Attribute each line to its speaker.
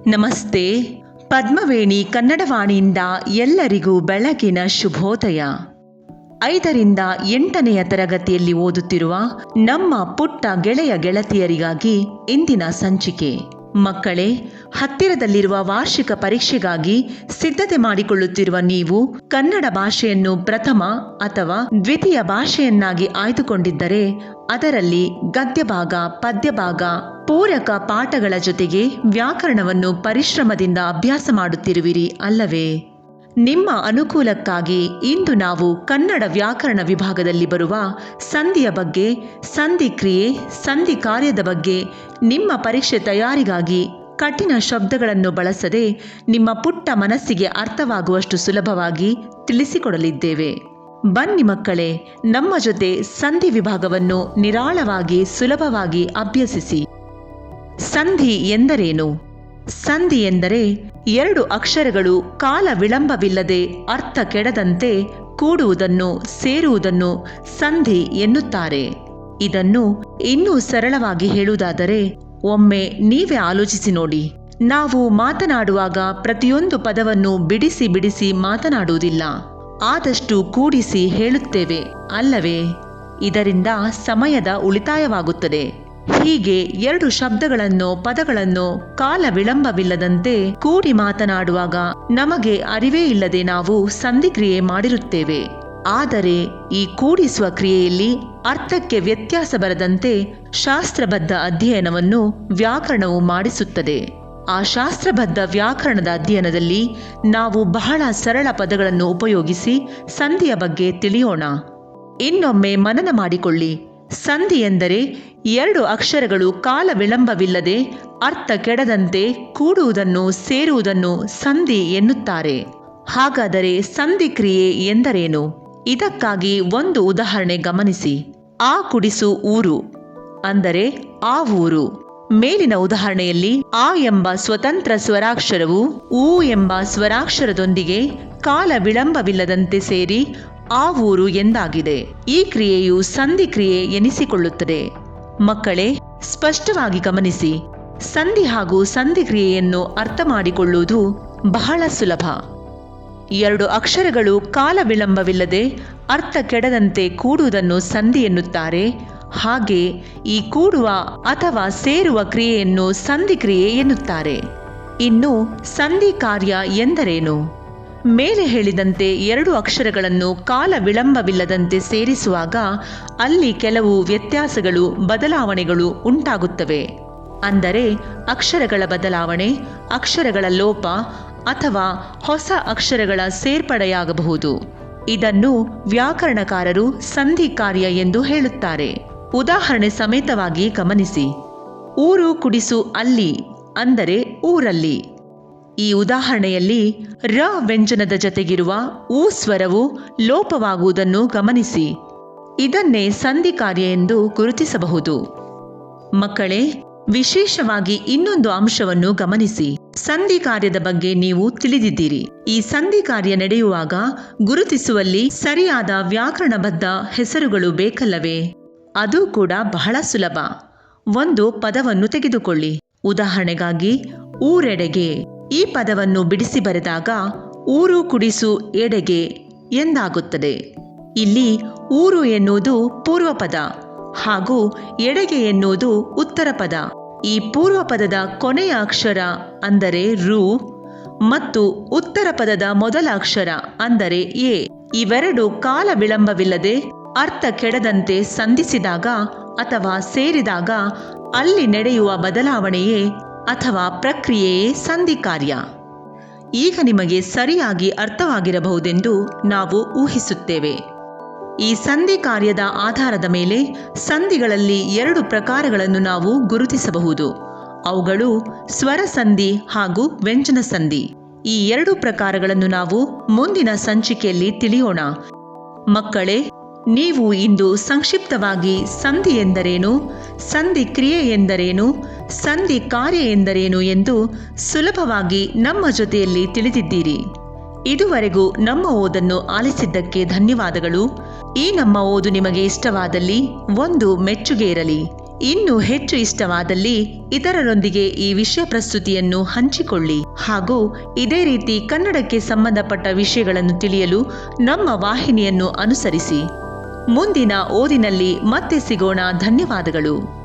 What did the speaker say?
Speaker 1: ನಮಸ್ತೆ. ಪದ್ಮವೇಣಿ ಕನ್ನಡವಾಣಿಯಿಂದ ಎಲ್ಲರಿಗೂ ಬೆಳಗಿನ ಶುಭೋದಯ. 5ರಿಂದ 8ನೆಯ ತರಗತಿಯಲ್ಲಿ ಓದುತ್ತಿರುವ ನಮ್ಮ ಪುಟ್ಟ ಗೆಳೆಯ ಗೆಳತಿಯರಿಗಾಗಿ ಇಂದಿನ ಸಂಚಿಕೆ. ಮಕ್ಕಳೇ, ಹತ್ತಿರದಲ್ಲಿರುವ ವಾರ್ಷಿಕ ಪರೀಕ್ಷೆಗಾಗಿ ಸಿದ್ಧತೆ ಮಾಡಿಕೊಳ್ಳುತ್ತಿರುವ ನೀವು ಕನ್ನಡ ಭಾಷೆಯನ್ನು ಪ್ರಥಮ ಅಥವಾ ದ್ವಿತೀಯ ಭಾಷೆಯನ್ನಾಗಿ ಆಯ್ದುಕೊಂಡಿದ್ದರೆ ಅದರಲ್ಲಿ ಗದ್ಯ ಭಾಗ, ಪದ್ಯ ಭಾಗ, ಪೂರಕ ಪಾಠಗಳ ಜೊತೆಗೆ ವ್ಯಾಕರಣವನ್ನು ಪರಿಶ್ರಮದಿಂದ ಅಭ್ಯಾಸ ಮಾಡುತ್ತಿರುವಿರಿ ಅಲ್ಲವೇ? ನಿಮ್ಮ ಅನುಕೂಲಕ್ಕಾಗಿ ಇಂದು ನಾವು ಕನ್ನಡ ವ್ಯಾಕರಣ ವಿಭಾಗದಲ್ಲಿ ಬರುವ ಸಂಧಿಯ ಬಗ್ಗೆ, ಸಂಧಿ ಕ್ರಿಯೆ, ಸಂಧಿ ಕಾರ್ಯದ ಬಗ್ಗೆ ನಿಮ್ಮ ಪರೀಕ್ಷೆ ತಯಾರಿಗಾಗಿ ಕಠಿಣ ಶಬ್ದಗಳನ್ನು ಬಳಸದೆ ನಿಮ್ಮ ಪುಟ್ಟ ಮನಸ್ಸಿಗೆ ಅರ್ಥವಾಗುವಷ್ಟು ಸುಲಭವಾಗಿ ತಿಳಿಸಿಕೊಡಲಿದ್ದೇವೆ. ಬನ್ನಿ ಮಕ್ಕಳೇ, ನಮ್ಮ ಜೊತೆ ಸಂಧಿ ವಿಭಾಗವನ್ನು ನಿರಾಳವಾಗಿ ಸುಲಭವಾಗಿ ಅಭ್ಯಸಿಸಿ. ಸಂಧಿ ಎಂದರೇನು? ಸಂಧಿ ಎಂದರೆ 2 ಅಕ್ಷರಗಳು ಕಾಲ ವಿಳಂಬವಿಲ್ಲದೆ ಅರ್ಥ ಕೆಡದಂತೆ ಕೂಡುವುದನ್ನು, ಸೇರುವುದನ್ನು ಸಂಧಿ ಎನ್ನುತ್ತಾರೆ. ಇದನ್ನು ಇನ್ನೂ ಸರಳವಾಗಿ ಹೇಳುವುದಾದರೆ, ಒಮ್ಮೆ ನೀವೇ ಆಲೋಚಿಸಿ ನೋಡಿ. ನಾವು ಮಾತನಾಡುವಾಗ ಪ್ರತಿಯೊಂದು ಪದವನ್ನು ಬಿಡಿಸಿ ಬಿಡಿಸಿ ಮಾತನಾಡುವುದಿಲ್ಲ, ಆದಷ್ಟು ಕೂಡಿಸಿ ಹೇಳುತ್ತೇವೆ ಅಲ್ಲವೇ? ಇದರಿಂದ ಸಮಯದ ಉಳಿತಾಯವಾಗುತ್ತದೆ. ಹೀಗೆ 2 ಶಬ್ದಗಳನ್ನು, ಪದಗಳನ್ನು ಕಾಲ ವಿಳಂಬವಿಲ್ಲದಂತೆ ಕೂಡಿ ಮಾತನಾಡುವಾಗ ನಮಗೆ ಅರಿವೇ ಇಲ್ಲದೆ ನಾವು ಸಂಧಿ ಕ್ರಿಯೆ ಮಾಡಿರುತ್ತೇವೆ. ಆದರೆ ಈ ಕೂಡಿಸುವ ಕ್ರಿಯೆಯಲ್ಲಿ ಅರ್ಥಕ್ಕೆ ವ್ಯತ್ಯಾಸ ಬರದಂತೆ ಶಾಸ್ತ್ರಬದ್ಧ ಅಧ್ಯಯನವನ್ನು ವ್ಯಾಕರಣವು ಮಾಡಿಸುತ್ತದೆ. ಆ ಶಾಸ್ತ್ರಬದ್ಧ ವ್ಯಾಕರಣದ ಅಧ್ಯಯನದಲ್ಲಿ ನಾವು ಬಹಳ ಸರಳ ಪದಗಳನ್ನು ಉಪಯೋಗಿಸಿ ಸಂಧಿಯ ಬಗ್ಗೆ ತಿಳಿಯೋಣ. ಇನ್ನೊಮ್ಮೆ ಮನನ ಮಾಡಿಕೊಳ್ಳಿ. ಸಂಧಿ ಎಂದರೆ 2 ಅಕ್ಷರಗಳು ಕಾಲ ವಿಳಂಬವಿಲ್ಲದೆ ಅರ್ಥ ಕೆಡದಂತೆ ಕೂಡುವುದನ್ನು, ಸೇರುವುದನ್ನು ಸಂಧಿ ಎನ್ನುತ್ತಾರೆ. ಹಾಗಾದರೆ ಸಂಧಿ ಕ್ರಿಯೆ ಎಂದರೇನು? ಇದಕ್ಕಾಗಿ ಒಂದು ಉದಾಹರಣೆ ಗಮನಿಸಿ. ಆ ಕುಡಿಸು ಊರು ಅಂದರೆ ಆ ಊರು. ಮೇಲಿನ ಉದಾಹರಣೆಯಲ್ಲಿ ಆ ಎಂಬ ಸ್ವತಂತ್ರ ಸ್ವರಾಕ್ಷರವು ಊ ಎಂಬ ಸ್ವರಾಕ್ಷರದೊಂದಿಗೆ ಕಾಲ ವಿಳಂಬವಿಲ್ಲದಂತೆ ಸೇರಿ ಆ ಊರು ಎಂದಾಗಿದೆ. ಈ ಕ್ರಿಯೆಯು ಸಂಧಿ ಕ್ರಿಯೆ ಎನಿಸಿಕೊಳ್ಳುತ್ತದೆ. ಮಕ್ಕಳೇ, ಸ್ಪಷ್ಟವಾಗಿ ಗಮನಿಸಿ. ಸಂಧಿ ಹಾಗೂ ಸಂಧಿ ಕ್ರಿಯೆಯನ್ನು ಅರ್ಥ ಮಾಡಿಕೊಳ್ಳುವುದು ಬಹಳ ಸುಲಭ. 2 ಅಕ್ಷರಗಳು ಕಾಲ ವಿಳಂಬವಿಲ್ಲದೆ ಅರ್ಥ ಕೆಡದಂತೆ ಕೂಡುವುದನ್ನು ಸಂಧಿ ಎನ್ನುತ್ತಾರೆ. ಹಾಗೆ ಈ ಕೂಡುವ ಅಥವಾ ಸೇರುವ ಕ್ರಿಯೆಯನ್ನು ಸಂಧಿ ಕ್ರಿಯೆ ಎನ್ನುತ್ತಾರೆ. ಇನ್ನು ಸಂಧಿ ಕಾರ್ಯ ಎಂದರೇನು? ಮೇಲೆ ಹೇಳಿದಂತೆ 2 ಅಕ್ಷರಗಳನ್ನು ಕಾಲ ವಿಳಂಬವಿಲ್ಲದಂತೆ ಸೇರಿಸುವಾಗ ಅಲ್ಲಿ ಕೆಲವು ವ್ಯತ್ಯಾಸಗಳು, ಬದಲಾವಣೆಗಳು ಉಂಟಾಗುತ್ತವೆ. ಅಂದರೆ ಅಕ್ಷರಗಳ ಬದಲಾವಣೆ, ಅಕ್ಷರಗಳ ಲೋಪ ಅಥವಾ ಹೊಸ ಅಕ್ಷರಗಳ ಸೇರ್ಪಡೆಯಾಗಬಹುದು. ಇದನ್ನು ವ್ಯಾಕರಣಕಾರರು ಸಂಧಿ ಕಾರ್ಯ ಎಂದು ಹೇಳುತ್ತಾರೆ. ಉದಾಹರಣೆ ಸಮೇತವಾಗಿ ಗಮನಿಸಿ. ಊರು ಕುಡಿಸು ಅಲ್ಲಿ ಅಂದರೆ ಊರಲ್ಲಿ. ಈ ಉದಾಹರಣೆಯಲ್ಲಿ ರ ವ್ಯಂಜನದ ಜೊತೆಗಿರುವ ಊ ಸ್ವರವು ಲೋಪವಾಗುವುದನ್ನು ಗಮನಿಸಿ. ಇದನ್ನೇ ಸಂಧಿ ಕಾರ್ಯ ಎಂದು ಗುರುತಿಸಬಹುದು. ಮಕ್ಕಳೇ, ವಿಶೇಷವಾಗಿ ಇನ್ನೊಂದು ಅಂಶವನ್ನು ಗಮನಿಸಿ. ಸಂಧಿ ಕಾರ್ಯದ ಬಗ್ಗೆ ನೀವು ತಿಳಿದಿದ್ದೀರಿ. ಈ ಸಂಧಿ ಕಾರ್ಯ ನಡೆಯುವಾಗ ಗುರುತಿಸುವಲ್ಲಿ ಸರಿಯಾದ ವ್ಯಾಕರಣಬದ್ಧ ಹೆಸರುಗಳು ಬೇಕಲ್ಲವೇ? ಅದು ಕೂಡ ಬಹಳ ಸುಲಭ. ಒಂದು ಪದವನ್ನು ತೆಗೆದುಕೊಳ್ಳಿ. ಉದಾಹರಣೆಗಾಗಿ ಊರೆಡೆಗೆ. ಈ ಪದವನ್ನು ಬಿಡಿಸಿ ಬರೆದಾಗ ಊರು ಕುಡಿಸು ಎಡೆಗೆ ಎಂದಾಗುತ್ತದೆ. ಇಲ್ಲಿ ಊರು ಎನ್ನುವುದು ಪೂರ್ವ ಪದ ಹಾಗೂ ಎಡೆಗೆ ಎನ್ನುವುದು ಉತ್ತರ ಪದ. ಈ ಪೂರ್ವ ಪದದ ಕೊನೆಯ ಅಕ್ಷರ ಅಂದರೆ ರು ಮತ್ತು ಉತ್ತರ ಪದದ ಮೊದಲ ಅಕ್ಷರ ಅಂದರೆ ಎ ಇವೆರಡು ಕಾಲ ವಿಳಂಬವಿಲ್ಲದೆ ಅರ್ಥ ಕೆಡದಂತೆ ಸಂಧಿಸಿದಾಗ ಅಥವಾ ಸೇರಿದಾಗ ಅಲ್ಲಿ ನಡೆಯುವ ಬದಲಾವಣೆಯೇ ಅಥವಾ ಪ್ರಕ್ರಿಯೆಯೇ ಸಂಧಿ ಕಾರ್ಯ. ಈಗ ನಿಮಗೆ ಸರಿಯಾಗಿ ಅರ್ಥವಾಗಿರಬಹುದೆಂದು ನಾವು ಊಹಿಸುತ್ತೇವೆ. ಈ ಸಂಧಿ ಕಾರ್ಯದ ಆಧಾರದ ಮೇಲೆ ಸಂಧಿಗಳಲ್ಲಿ 2 ಪ್ರಕಾರಗಳನ್ನು ನಾವು ಗುರುತಿಸಬಹುದು. ಅವುಗಳು ಸ್ವರ ಸಂಧಿ ಹಾಗೂ ವ್ಯಂಜನ ಸಂಧಿ. ಈ 2 ಪ್ರಕಾರಗಳನ್ನು ನಾವು ಮುಂದಿನ ಸಂಚಿಕೆಯಲ್ಲಿ ತಿಳಿಯೋಣ. ಮಕ್ಕಳೇ, ನೀವು ಇಂದು ಸಂಕ್ಷಿಪ್ತವಾಗಿ ಸಂಧಿ ಎಂದರೇನು, ಸಂಧಿ ಕ್ರಿಯೆ ಎಂದರೇನು, ಸಂಧಿ ಕಾರ್ಯ ಎಂದರೇನು ಎಂದು ಸುಲಭವಾಗಿ ನಮ್ಮ ಜೊತೆಯಲ್ಲಿ ತಿಳಿದಿದ್ದೀರಿ. ಇದುವರೆಗೂ ನಮ್ಮ ಓದನ್ನು ಆಲಿಸಿದ್ದಕ್ಕೆ ಧನ್ಯವಾದಗಳು. ಈ ನಮ್ಮ ಓದು ನಿಮಗೆ ಇಷ್ಟವಾದಲ್ಲಿ ಒಂದು ಮೆಚ್ಚುಗೆ ಇರಲಿ. ಇನ್ನೂ ಹೆಚ್ಚು ಇಷ್ಟವಾದಲ್ಲಿ ಇತರರೊಂದಿಗೆ ಈ ವಿಷಯ ಪ್ರಸ್ತುತಿಯನ್ನು ಹಂಚಿಕೊಳ್ಳಿ ಹಾಗೂ ಇದೇ ರೀತಿ ಕನ್ನಡಕ್ಕೆ ಸಂಬಂಧಪಟ್ಟ ವಿಷಯಗಳನ್ನು ತಿಳಿಯಲು ನಮ್ಮ ವಾಹಿನಿಯನ್ನು ಅನುಸರಿಸಿ. ಮುಂದಿನ ಓದಿನಲ್ಲಿ ಮತ್ತೆ ಸಿಗೋಣ. ಧನ್ಯವಾದಗಳು.